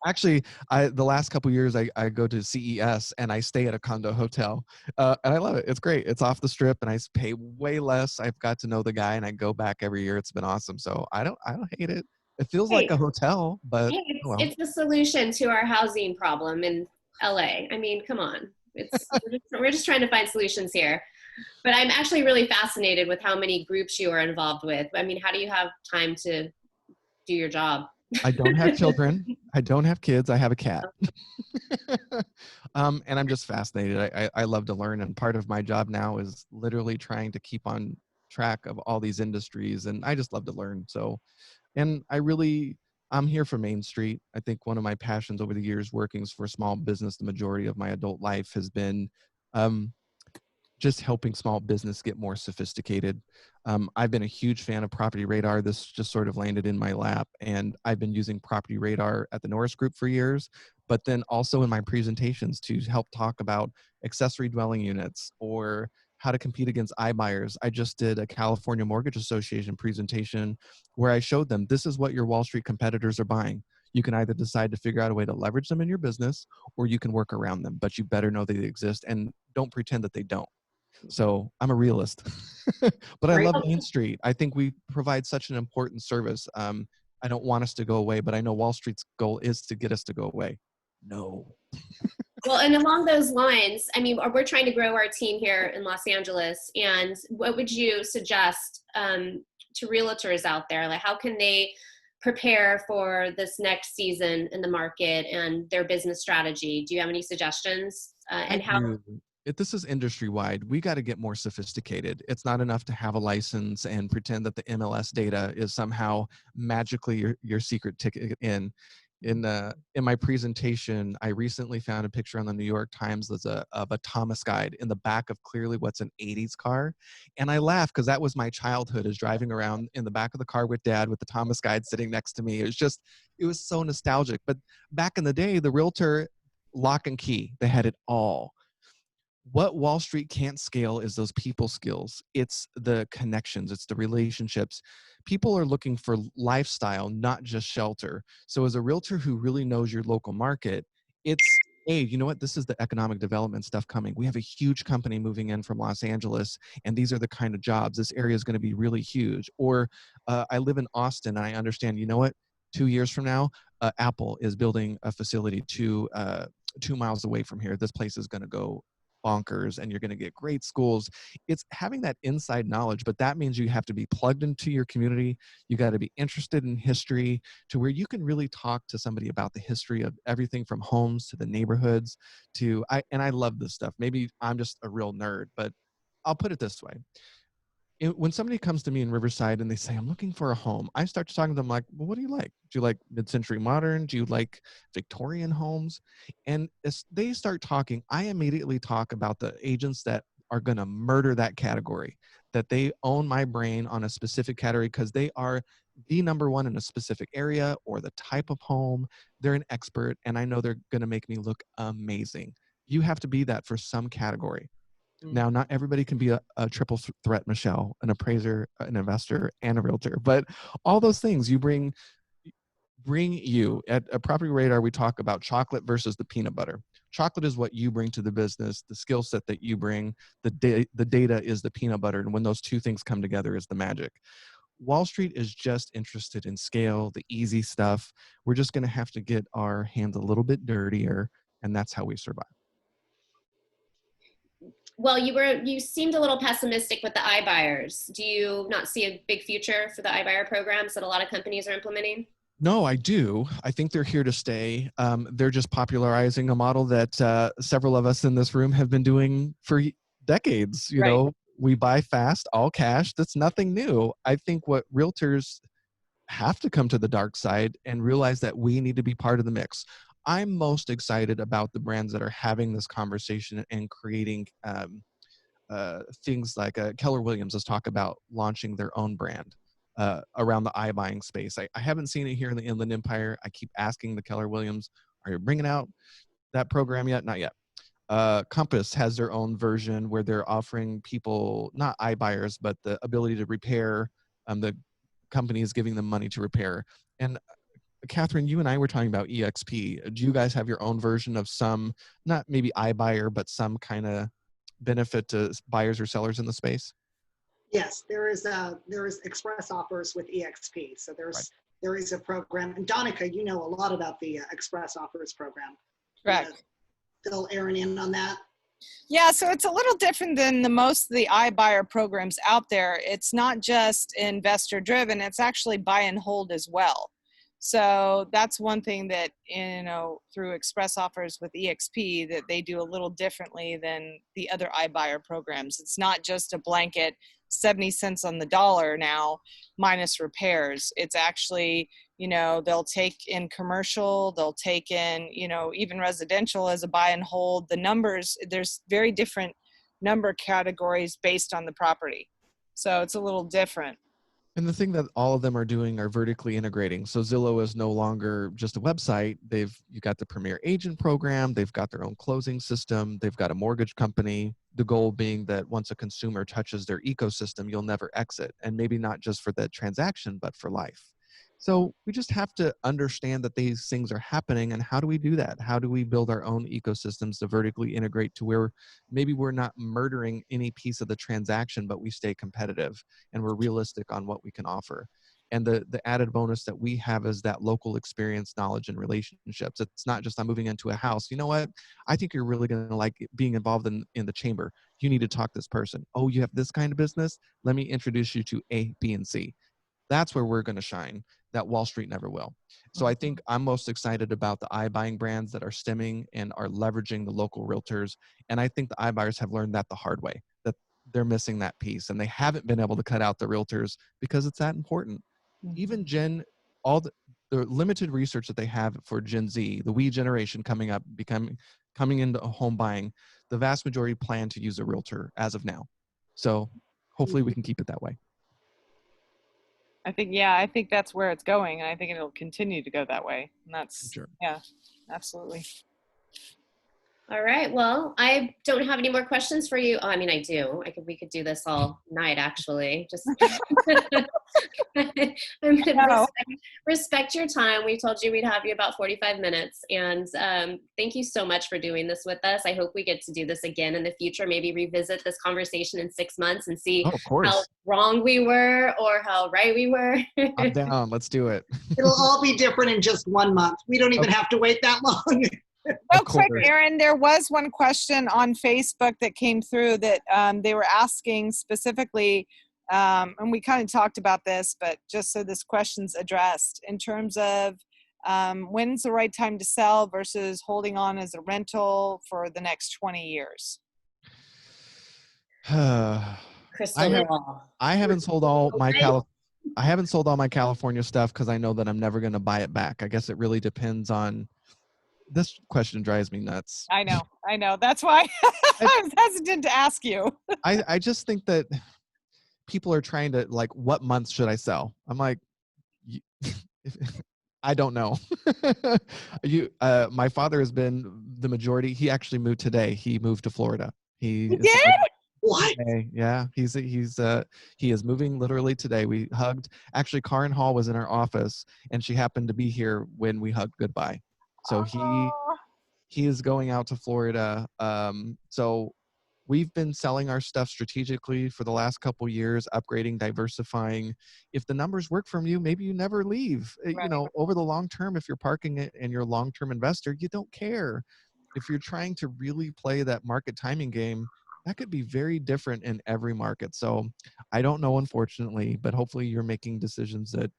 Actually, the last couple of years, I go to CES and I stay at a condo hotel, and I love it. It's great. It's off the strip, and I pay way less. I've got to know the guy, and I go back every year. It's been awesome. So I don't hate it. It feels like a hotel, but it's the solution to our housing problem in LA. I mean, come on. We're just trying to find solutions here. But I'm actually really fascinated with how many groups you are involved with. I mean, how do you have time to do your job? I don't have children. I don't have kids. I have a cat. And I'm just fascinated. I love to learn. And part of my job now is literally trying to keep on track of all these industries. And I just love to learn. So, and I I'm here for Main Street. I think one of my passions over the years working for small business, the majority of my adult life has been um, just helping small business get more sophisticated. I've been a huge fan of Property Radar. This just sort of landed in my lap, and I've been using Property Radar at the Norris Group for years, but then also in my presentations to help talk about accessory dwelling units or how to compete against iBuyers. I just did a California Mortgage Association presentation where I showed them this is what your Wall Street competitors are buying. You can either decide to figure out a way to leverage them in your business, or you can work around them, but you better know they exist and don't pretend that they don't. So I'm a realist, but I Great. love Main Street. I think we provide such an important service. I don't want us to go away, but I know Wall Street's goal is to get us to go away. No. Well, and along those lines, I mean, we're trying to grow our team here in Los Angeles. And what would you suggest to realtors out there? Like, how can they prepare for this next season in the market and their business strategy? Do you have any suggestions? And how? This is industry wide. We got to get more sophisticated. It's not enough to have a license and pretend that the MLS data is somehow magically your secret ticket in. In my presentation, I recently found a picture on the New York Times of a Thomas guide in the back of clearly what's an 80s car. And I laughed because that was my childhood, is driving around in the back of the car with dad with the Thomas guide sitting next to me. It was so nostalgic. But back in the day, the realtor, lock and key, they had it all. What Wall Street can't scale is those people skills. It's the connections, it's the relationships. People are looking for lifestyle, not just shelter. So as a realtor who really knows your local market, it's, hey, you know what? This is the economic development stuff coming. We have a huge company moving in from Los Angeles, and these are the kind of jobs. This area is going to be really huge. Or I live in Austin, and I understand, you know what? 2 years from now, Apple is building a facility 2 miles away from here. This place is going to go bonkers, and you're going to get great schools. It's having that inside knowledge, but that means you have to be plugged into your community. You got to be interested in history to where you can really talk to somebody about the history of everything from homes to the neighborhoods and I love this stuff. Maybe I'm just a real nerd, but I'll put it this way. When somebody comes to me in Riverside and they say, I'm looking for a home, I start to talk to them like, well, what do you like? Do you like mid-century modern? Do you like Victorian homes? And as they start talking, I immediately talk about the agents that are going to murder that category, that they own my brain on a specific category because they are the number one in a specific area or the type of home. They're an expert, and I know they're going to make me look amazing. You have to be that for some category. Now, not everybody can be a triple threat, Michelle, an appraiser, an investor, and a realtor. But all those things you bring you. At a Property Radar, we talk about chocolate versus the peanut butter. Chocolate is what you bring to the business, the skill set that you bring. The data is the peanut butter. And when those two things come together is the magic. Wall Street is just interested in scale, the easy stuff. We're just going to have to get our hands a little bit dirtier, and that's how we survive. Well, you seemed a little pessimistic with the iBuyers. Do you not see a big future for the iBuyer programs that a lot of companies are implementing? No, I do. I think they're here to stay. They're just popularizing a model that several of us in this room have been doing for decades. You know, we buy fast, all cash. That's nothing new. I think what realtors have to come to the dark side and realize that we need to be part of the mix. I'm most excited about the brands that are having this conversation and creating things like Keller Williams. Let's talk about launching their own brand around the iBuying space. I haven't seen it here in the Inland Empire. I keep asking the Keller Williams, are you bringing out that program yet? Not yet. Compass has their own version where they're offering people, not iBuyers, but the ability to repair. The company is giving them money to repair. And Catherine, you and I were talking about EXP. Do you guys have your own version of some, not maybe iBuyer, but some kind of benefit to buyers or sellers in the space? Yes, there is express offers with EXP. So there is a program. And Donica, you know a lot about the express offers program. Correct. Fill Aaron in on that. Yeah, so it's a little different than most of the iBuyer programs out there. It's not just investor driven, it's actually buy and hold as well. So that's one thing that, you know, through express offers with EXP that they do a little differently than the other iBuyer programs. It's not just a blanket 70 cents on the dollar now, minus repairs. It's actually, they'll take in commercial, they'll take in, even residential as a buy and hold. The numbers, there's very different number categories based on the property. So it's a little different. And the thing that all of them are doing are vertically integrating. So Zillow is no longer just a website. You got the Premier Agent program. They've got their own closing system. They've got a mortgage company. The goal being that once a consumer touches their ecosystem, you'll never exit. And maybe not just for the transaction, but for life. So we just have to understand that these things are happening. And how do we do that? How do we build our own ecosystems to vertically integrate to where maybe we're not murdering any piece of the transaction, but we stay competitive and we're realistic on what we can offer. And the added bonus that we have is that local experience, knowledge, and relationships. It's not just I'm moving into a house. You know what? I think you're really going to like being involved in the chamber. You need to talk to this person. Oh, you have this kind of business? Let me introduce you to A, B, and C. That's where we're going to shine that Wall Street never will. So I think I'm most excited about the iBuying brands that are stemming and are leveraging the local realtors. And I think the iBuyers have learned that the hard way, that they're missing that piece and they haven't been able to cut out the realtors because it's that important. Even all the limited research that they have for Gen Z, the we generation coming into home buying, the vast majority plan to use a realtor as of now. So hopefully we can keep it that way. I think that's where it's going, and I think it'll continue to go that way. And that's, Sure. Yeah, absolutely. All right. Well, I don't have any more questions for you. Oh, I mean, I do. We could do this all night, actually. Just respect your time. We told you we'd have you about 45 minutes. And thank you so much for doing this with us. I hope we get to do this again in the future, maybe revisit this conversation in 6 months and see how wrong we were or how right we were. I'm down. Let's do it. It'll all be different in just 1 month. We don't even have to wait that long. Real quick, Aaron, there was one question on Facebook that came through that they were asking specifically, and we kind of talked about this, but just so this question's addressed in terms of when's the right time to sell versus holding on as a rental for the next 20 years? Crystal ball. I haven't sold all my California stuff because I know that I'm never going to buy it back. I guess it really depends on. This question drives me nuts. I know. That's why I was hesitant to ask you. I just think that people are trying to like, what month should I sell? I'm like, I don't know. My father has been the majority. He actually moved today. He moved to Florida. He did? What? Yeah, he is moving literally today. We hugged. Actually, Karen Hall was in our office, and she happened to be here when we hugged goodbye. So he is going out to Florida. So we've been selling our stuff strategically for the last couple years, upgrading, diversifying. If the numbers work for you, maybe you never leave. Right. Over the long term, if you're parking it and you're a long-term investor, you don't care. If you're trying to really play that market timing game, that could be very different in every market. So I don't know, unfortunately, but hopefully you're making decisions that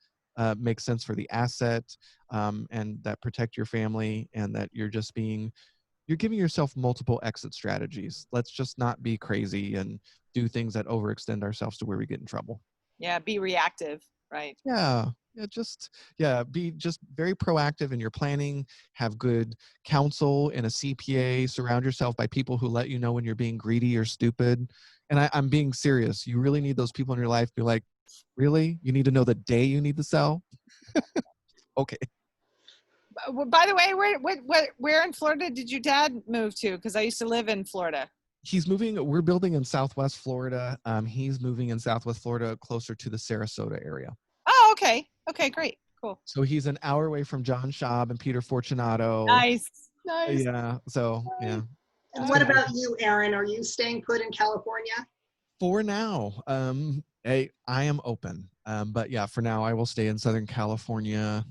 make sense for the asset and that protect your family, and that you're giving yourself multiple exit strategies. Let's just not be crazy and do things that overextend ourselves to where we get in trouble. Yeah, be reactive, right? Be just very proactive in your planning. Have good counsel and a CPA. Surround yourself by people who let you know when you're being greedy or stupid. And I'm being serious. You really need those people in your life. Be like, really? You need to know the day you need to sell? Okay. By the way, where in Florida did your dad move to? Because I used to live in Florida. We're building in Southwest Florida. He's moving in Southwest Florida closer to the Sarasota area. Oh, okay. Okay, great. Cool. So he's an hour away from John Schaub and Peter Fortunato. Nice. Yeah. So, yeah. And what about you, Aaron? Are you staying put in California? For now, I am open. But yeah, for now, I will stay in Southern California.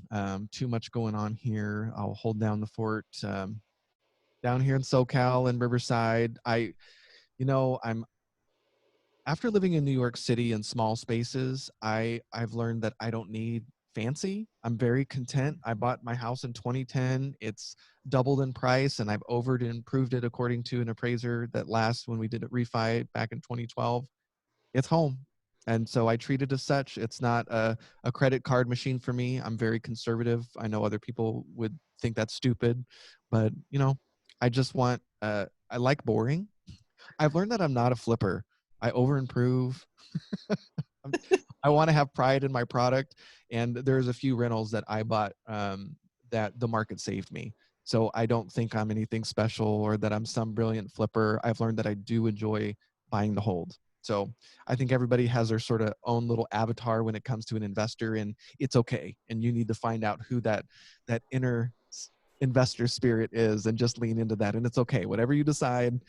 Too much going on here. I'll hold down the fort down here in SoCal and Riverside. After living in New York City in small spaces, I've learned that I don't need fancy. I'm very content. I bought my house in 2010. It's doubled in price, and I've improved it according to an appraiser that last when we did a refi back in 2012. It's home. And so I treat it as such. It's not a credit card machine for me. I'm very conservative. I know other people would think that's stupid, but you know, I just want, I like boring. I've learned that I'm not a flipper. I over improve. I want to have pride in my product. And there's a few rentals that I bought that the market saved me. So I don't think I'm anything special or that I'm some brilliant flipper. I've learned that I do enjoy buying the hold. So I think everybody has their sort of own little avatar when it comes to an investor, and it's okay. And you need to find out who that inner investor spirit is and just lean into that. And it's okay. Whatever you decide.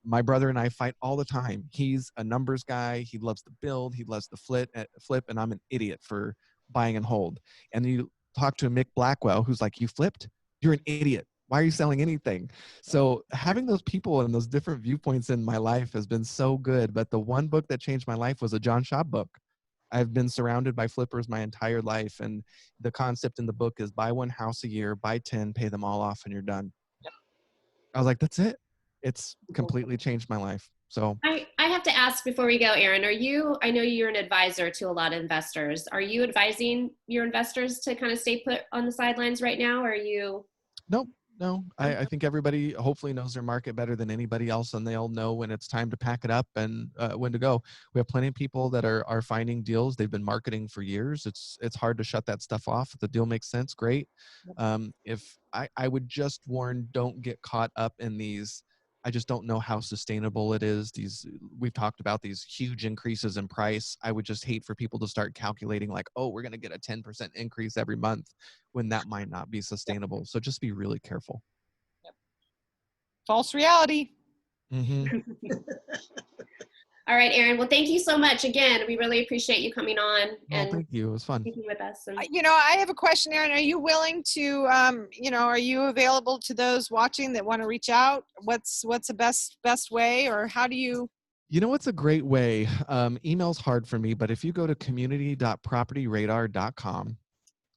My brother and I fight all the time. He's a numbers guy. He loves to build. He loves to flip, and I'm an idiot for buying and hold. And you talk to Mick Blackwell, who's like, "You flipped? You're an idiot. Why are you selling anything?" So having those people and those different viewpoints in my life has been so good. But the one book that changed my life was a John Schaub book. I've been surrounded by flippers my entire life, and the concept in the book is buy one house a year, buy 10, pay them all off, and you're done. I was like, that's it. It's completely changed my life. So I have to ask before we go, Aaron, I know you're an advisor to a lot of investors. Are you advising your investors to kind of stay put on the sidelines right now? Or are you? no. I think everybody hopefully knows their market better than anybody else, and they'll know when it's time to pack it up and when to go. We have plenty of people that are finding deals. They've been marketing for years. It's hard to shut that stuff off. If the deal makes sense, great. If I would just warn, don't get caught up in these. I just don't know how sustainable it is. We've talked about these huge increases in price. I would just hate for people to start calculating like, oh, we're going to get a 10% increase every month when that might not be sustainable. So just be really careful. False reality. Mm-hmm. All right, Aaron. Well, thank you so much. Again, we really appreciate you coming on Well, and thank you. It was fun. speaking with us. And I have a question, Aaron. Are you willing to, are you available to those watching that want to reach out? What's the best way, or how do you? You know what's a great way? Email's hard for me, but if you go to community.propertyradar.com,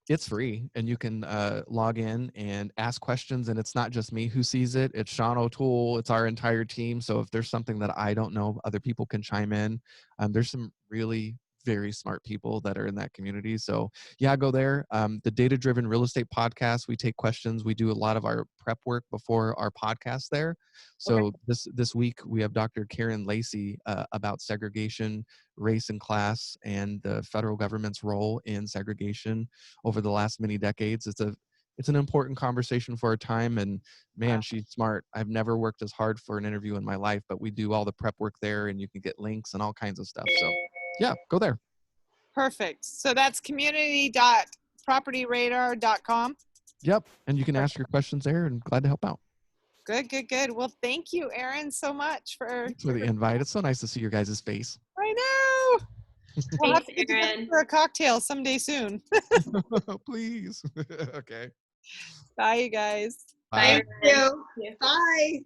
it's free, and you can log in and ask questions. And it's not just me who sees it. It's Sean O'Toole. It's our entire team. So if there's something that I don't know, other people can chime in. There's some really very smart people that are in that community. So yeah, go there. The Data Driven Real Estate Podcast, we take questions. We do a lot of our prep work before our podcast there. So this week we have Dr. Karen Lacey about segregation, race and class, and the federal government's role in segregation over the last many decades. It's an important conversation for our time, and man, she's smart. I've never worked as hard for an interview in my life, but we do all the prep work there, and you can get links and all kinds of stuff. So yeah, go there. Perfect. So that's community.propertyradar.com. Yep. And you can ask your questions there, and glad to help out. Good. Well, thank you, Aaron, so much Thanks for the invite. It's so nice to see your guys' face. I know. We'll have to thanks, get together Aaron. for a cocktail someday soon. Please. Okay. Bye, you guys. Bye. Thank you. Bye.